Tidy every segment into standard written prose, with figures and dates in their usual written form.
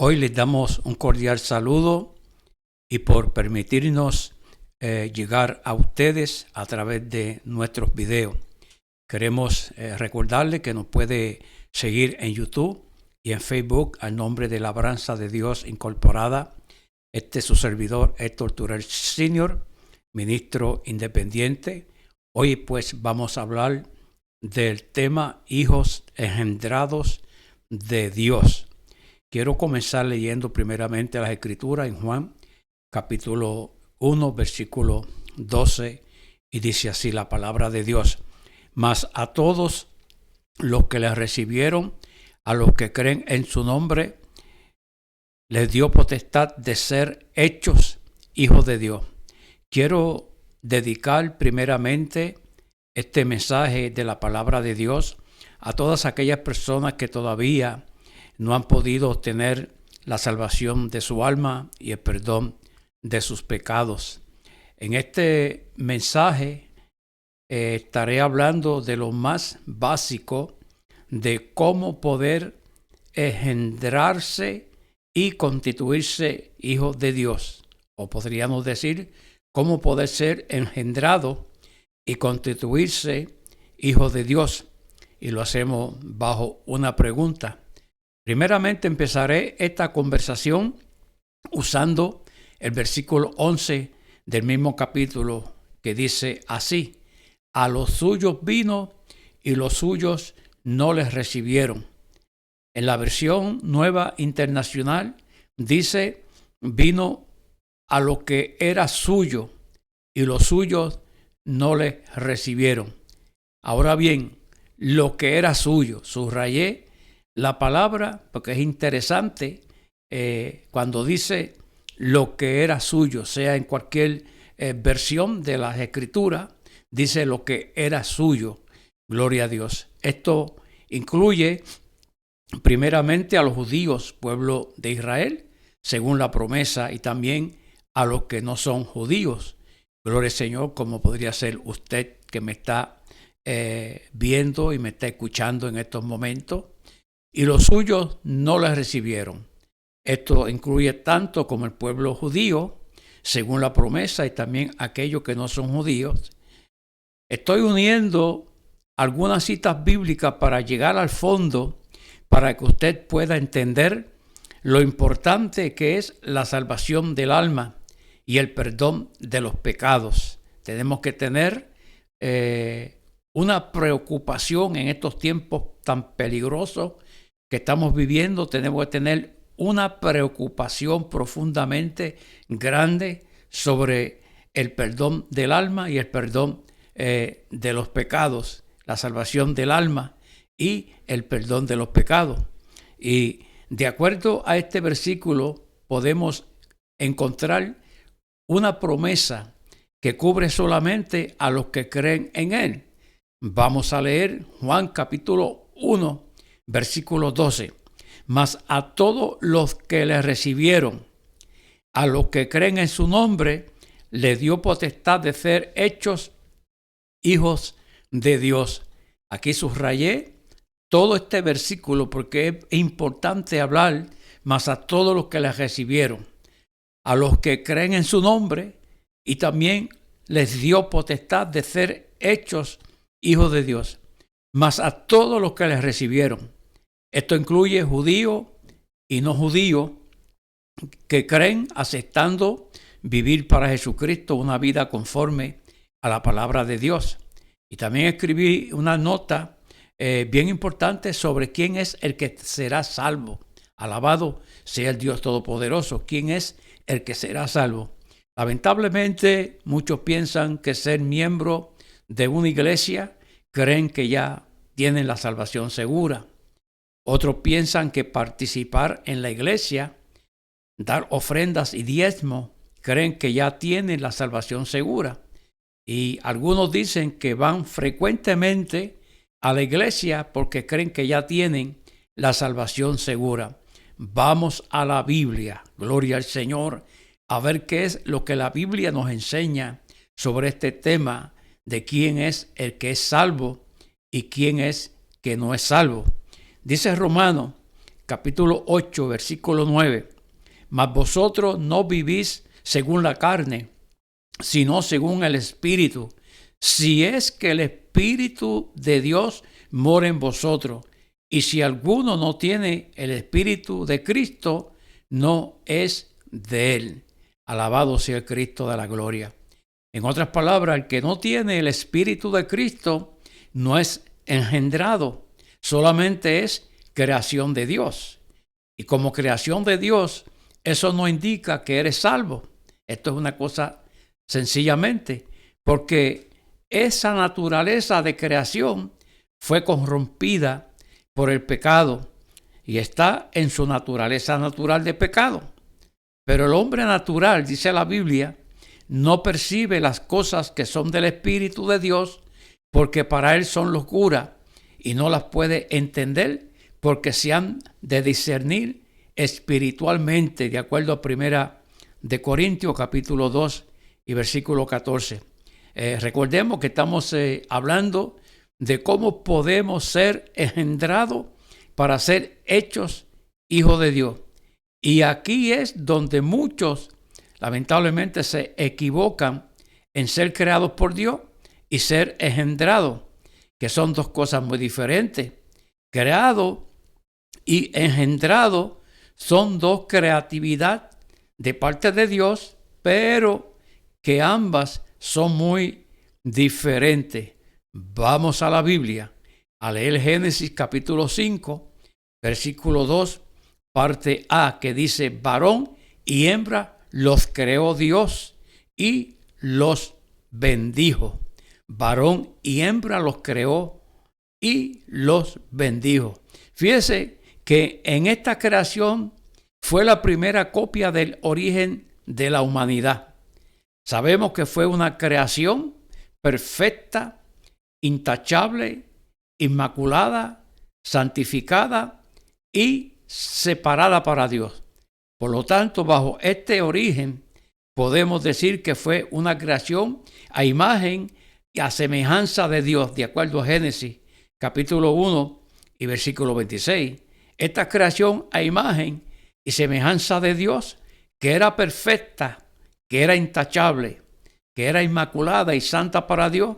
Hoy les damos un cordial saludo y por permitirnos llegar a ustedes a través de nuestros videos. Queremos recordarles que nos puede seguir en YouTube y en Facebook al nombre de Labranza de Dios Incorporada. Este es su servidor Héctor Turel Sr., ministro independiente. Hoy pues vamos a hablar del tema hijos engendrados de Dios. Quiero comenzar leyendo primeramente las Escrituras en Juan, capítulo 1, versículo 12, y dice así la palabra de Dios. Mas a todos los que le recibieron, a los que creen en su nombre, les dio potestad de ser hechos hijos de Dios. Quiero dedicar primeramente este mensaje de la palabra de Dios a todas aquellas personas que todavía no han podido obtener la salvación de su alma y el perdón de sus pecados. En este mensaje estaré hablando de lo más básico de cómo poder engendrarse y constituirse hijo de Dios, o podríamos decir cómo poder ser engendrado y constituirse hijo de Dios, y lo hacemos bajo una pregunta. Primeramente empezaré esta conversación usando el versículo 11 del mismo capítulo, que dice así: a los suyos vino y los suyos no les recibieron. En la versión Nueva Internacional dice: vino a lo que era suyo y los suyos no les recibieron. Ahora bien, lo que era suyo, subrayé la palabra porque es interesante cuando dice lo que era suyo, sea en cualquier versión de las Escrituras, dice lo que era suyo. Gloria a Dios. Esto incluye primeramente a los judíos, pueblo de Israel, según la promesa, y también a los que no son judíos. Gloria al Señor, como podría ser usted que me está viendo y me está escuchando en estos momentos. Y los suyos no les recibieron. Esto incluye tanto como el pueblo judío, según la promesa, y también aquellos que no son judíos. Estoy uniendo algunas citas bíblicas para llegar al fondo, para que usted pueda entender lo importante que es la salvación del alma y el perdón de los pecados. Tenemos que tener una preocupación en estos tiempos tan peligrosos que estamos viviendo. Tenemos que tener una preocupación profundamente grande sobre el perdón del alma y el perdón de los pecados, la salvación del alma y el perdón de los pecados. Y de acuerdo a este versículo podemos encontrar una promesa que cubre solamente a los que creen en él. Vamos a leer Juan capítulo 1, versículo 12. Mas a todos los que le recibieron, a los que creen en su nombre, le dio potestad de ser hechos hijos de Dios. Aquí subrayé todo este versículo porque es importante hablar, mas a todos los que le recibieron, a los que creen en su nombre, y también les dio potestad de ser hechos hijos de Dios, mas a todos los que les recibieron. Esto incluye judíos y no judíos que creen aceptando vivir para Jesucristo una vida conforme a la palabra de Dios. Y también escribí una nota bien importante sobre quién es el que será salvo. Alabado sea el Dios Todopoderoso. ¿Quién es el que será salvo? Lamentablemente, muchos piensan que ser miembro de una iglesia creen que ya tienen la salvación segura. Otros piensan que participar en la iglesia, dar ofrendas y diezmos, creen que ya tienen la salvación segura. Y algunos dicen que van frecuentemente a la iglesia porque creen que ya tienen la salvación segura. Vamos a la Biblia, gloria al Señor, a ver qué es lo que la Biblia nos enseña sobre este tema de quién es el que es salvo y quién es que no es salvo. Dice Romanos capítulo 8, versículo 9. Mas vosotros no vivís según la carne, sino según el Espíritu. Si es que el Espíritu de Dios mora en vosotros. Y si alguno no tiene el Espíritu de Cristo, no es de él. Alabado sea el Cristo de la gloria. En otras palabras, el que no tiene el Espíritu de Cristo no es engendrado, solamente es creación de Dios. Y como creación de Dios, eso no indica que eres salvo. Esto es una cosa sencillamente, porque esa naturaleza de creación fue corrompida por el pecado y está en su naturaleza natural de pecado. Pero el hombre natural, dice la Biblia, no percibe las cosas que son del Espíritu de Dios porque para él son locura y no las puede entender porque se han de discernir espiritualmente, de acuerdo a 1 de Corintios capítulo 2 y versículo 14. Recordemos que estamos hablando de cómo podemos ser engendrados para ser hechos hijos de Dios. Y aquí es donde muchos lamentablemente se equivocan en ser creados por Dios y ser engendrados, que son dos cosas muy diferentes. Creado y engendrado son dos creatividades de parte de Dios, pero que ambas son muy diferentes. Vamos a la Biblia a leer Génesis capítulo 5, versículo 2, parte A, que dice: varón y hembra los creó Dios y los bendijo. Varón y hembra los creó y los bendijo. Fíjese que en esta creación fue la primera copia del origen de la humanidad. Sabemos que fue una creación perfecta, intachable, inmaculada, santificada y separada para Dios. Por lo tanto, bajo este origen, podemos decir que fue una creación a imagen y a semejanza de Dios, de acuerdo a Génesis, capítulo 1 y versículo 26. Esta creación a imagen y semejanza de Dios, que era perfecta, que era intachable, que era inmaculada y santa para Dios,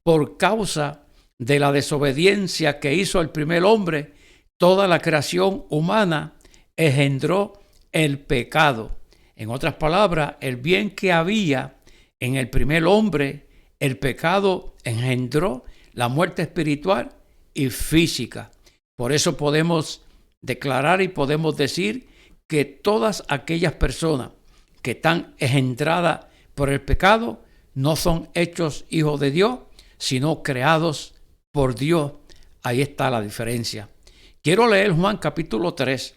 por causa de la desobediencia que hizo el primer hombre, toda la creación humana engendró el pecado. En otras palabras, el bien que había en el primer hombre, el pecado engendró la muerte espiritual y física. Por eso podemos declarar y podemos decir que todas aquellas personas que están engendradas por el pecado no son hechos hijos de Dios, sino creados por Dios. Ahí está la diferencia. Quiero leer Juan capítulo 3,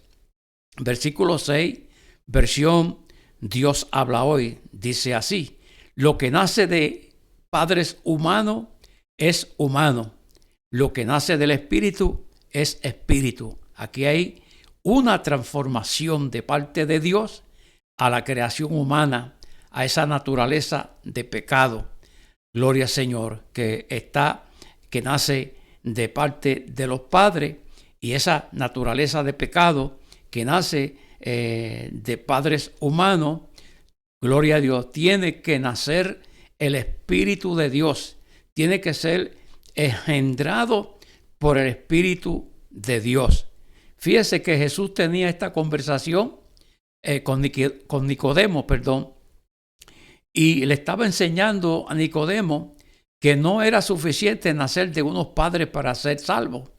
versículo 6, versión Dios habla hoy. Dice así: lo que nace de padres humanos es humano. Lo que nace del Espíritu es espíritu. Aquí hay una transformación de parte de Dios a la creación humana, a esa naturaleza de pecado. Gloria al Señor, que nace de parte de los padres, y esa naturaleza de pecado que nace de padres humanos, gloria a Dios, tiene que nacer el Espíritu de Dios, tiene que ser engendrado por el Espíritu de Dios. Fíjese que Jesús tenía esta conversación con Nicodemo, y le estaba enseñando a Nicodemo que no era suficiente nacer de unos padres para ser salvo,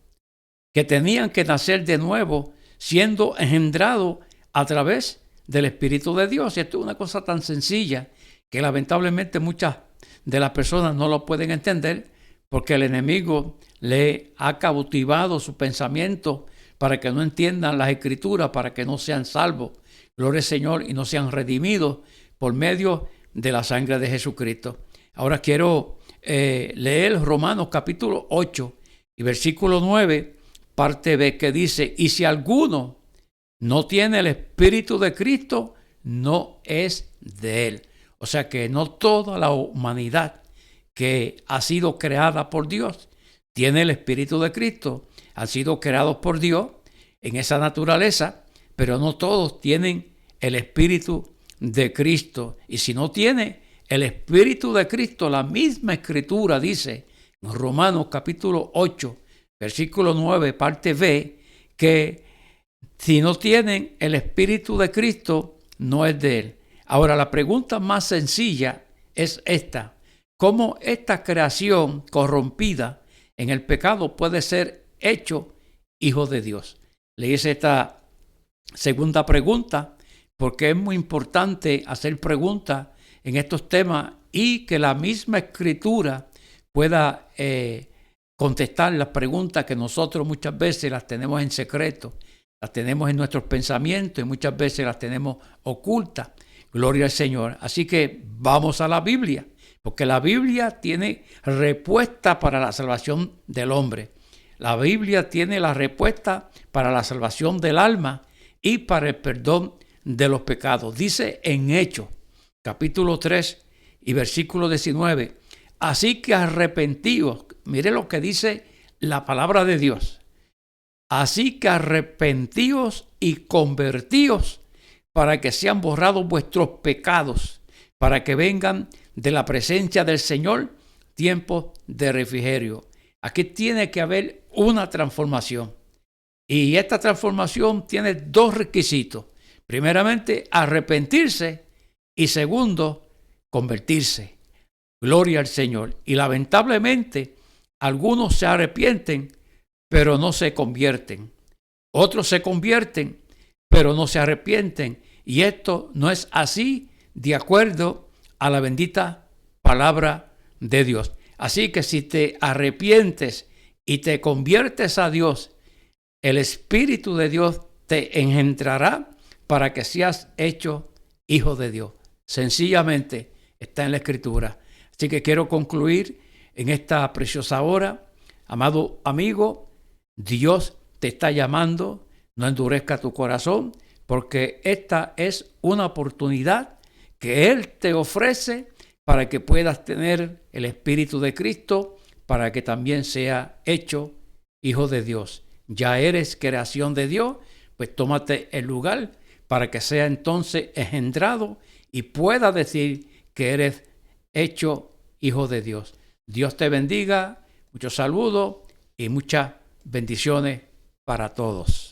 que tenían que nacer de nuevo, siendo engendrado a través del Espíritu de Dios. Y esto es una cosa tan sencilla que lamentablemente muchas de las personas no lo pueden entender, porque el enemigo le ha cautivado su pensamiento para que no entiendan las Escrituras, para que no sean salvos, gloria al Señor, y no sean redimidos por medio de la sangre de Jesucristo. Ahora quiero leer Romanos capítulo 8 y versículo 9, parte B, que dice: y si alguno no tiene el Espíritu de Cristo, no es de él. O sea que no toda la humanidad que ha sido creada por Dios tiene el Espíritu de Cristo. Han sido creados por Dios en esa naturaleza, pero no todos tienen el Espíritu de Cristo. Y si no tiene el Espíritu de Cristo, la misma Escritura dice en Romanos capítulo 8, versículo 9, parte B, que si no tienen el Espíritu de Cristo, no es de Él. Ahora, la pregunta más sencilla es esta: ¿cómo esta creación corrompida en el pecado puede ser hecho hijo de Dios? Le hice esta segunda pregunta porque es muy importante hacer preguntas en estos temas y que la misma Escritura pueda contestar las preguntas que nosotros muchas veces las tenemos en secreto, las tenemos en nuestros pensamientos y muchas veces las tenemos ocultas. Gloria al Señor. Así que vamos a la Biblia, porque la Biblia tiene respuesta para la salvación del hombre. La Biblia tiene la respuesta para la salvación del alma y para el perdón de los pecados. Dice en Hechos, capítulo 3 y versículo 19, así que arrepentíos. Mire lo que dice la palabra de Dios. Así que arrepentíos y convertíos para que sean borrados vuestros pecados, para que vengan de la presencia del Señor tiempos de refrigerio. Aquí tiene que haber una transformación. Y esta transformación tiene dos requisitos. Primeramente, arrepentirse y segundo, convertirse. Gloria al Señor. Y lamentablemente, algunos se arrepienten, pero no se convierten. Otros se convierten, pero no se arrepienten. Y esto no es así de acuerdo a la bendita palabra de Dios. Así que si te arrepientes y te conviertes a Dios, el Espíritu de Dios te engendrará para que seas hecho hijo de Dios. Sencillamente está en la Escritura. Así que quiero concluir en esta preciosa hora. Amado amigo, Dios te está llamando. No endurezca tu corazón, porque esta es una oportunidad que Él te ofrece para que puedas tener el Espíritu de Cristo, para que también sea hecho hijo de Dios. Ya eres creación de Dios, pues tómate el lugar para que sea entonces engendrado y pueda decir que eres hecho hijo de Dios. Dios te bendiga, muchos saludos y muchas bendiciones para todos.